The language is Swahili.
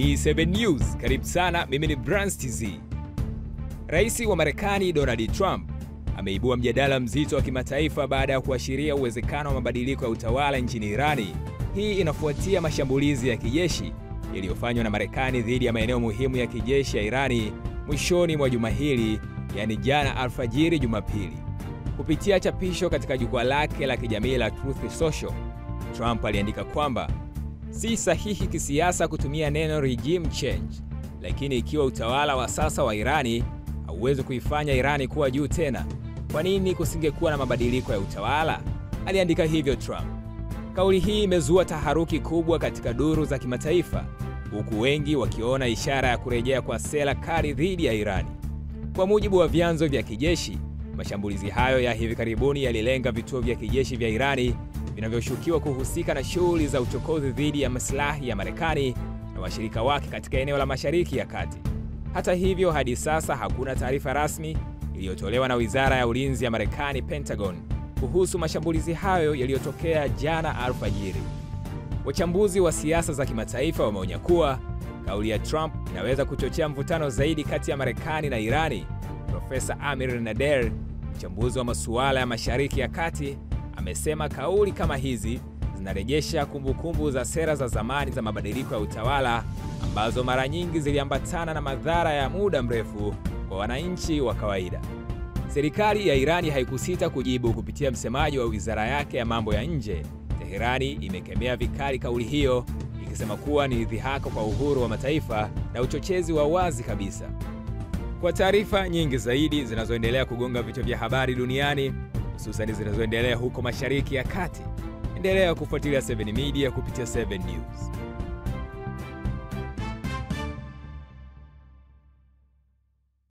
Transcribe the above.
Ni 7 News, karibu sana, mimi ni Brands TZ. Rais wa Marekani Donald Trump ameibua mjadala mzito wa kimataifa baada ya kuashiria uwezekano wa mabadiliko ya utawala nchini Irani. Hii inafuatia mashambulizi ya kijeshi yaliyofanywa na Marekani dhidi ya maeneo muhimu ya kijeshi ya Irani mwishoni mwa juma hili, yani jana alfajiri Jumapili. Kupitia chapisho katika jukwaa lake la kijamii la Truth Social, Trump aliandika kwamba si sahihi kisiasa kutumia neno regime change, lakini ikiwa utawala wa sasa wa Irani hauwezi kuifanya Irani kuwa juu tena, kwa nini kusingekuwa na mabadiliko ya utawala? Aliandika hivyo Trump. Kauli hii imezua taharuki kubwa katika duru za kimataifa, huku wengi wakiona ishara ya kurejea kwa sera kali dhidi ya Irani. Kwa mujibu wa vyanzo vya kijeshi, mashambulizi hayo ya hivi karibuni yalilenga vituo vya kijeshi vya Irani vinavyoshukiwa kuhusika na shughuli za uchokozi dhidi ya maslahi ya Marekani na washirika wake katika eneo la Mashariki ya Kati. Hata hivyo, hadi sasa hakuna taarifa rasmi iliyotolewa na Wizara ya Ulinzi ya Marekani, Pentagon, kuhusu mashambulizi hayo yaliyotokea jana alfajiri. Wachambuzi wa siasa za kimataifa wameonya kuwa kauli ya Trump inaweza kuchochea mvutano zaidi kati ya Marekani na Irani. Profesa Amir Nader, mchambuzi wa masuala ya Mashariki ya Kati, amesema kauli kama hizi zinarejesha kumbukumbu za sera za zamani za mabadiliko ya utawala ambazo mara nyingi ziliambatana na madhara ya muda mrefu kwa wananchi wa kawaida. Serikali ya Irani haikusita kujibu kupitia msemaji wa wizara yake ya mambo ya nje. Teherani imekemea vikali kauli hiyo, ikisema kuwa ni dhihaka kwa uhuru wa mataifa na uchochezi wa wazi kabisa. Kwa taarifa nyingi zaidi zinazoendelea kugonga vichwa vya habari duniani, hususan zinazoendelea huko Mashariki ya Kati, endelea kufuatilia 7 Media kupitia 7 News.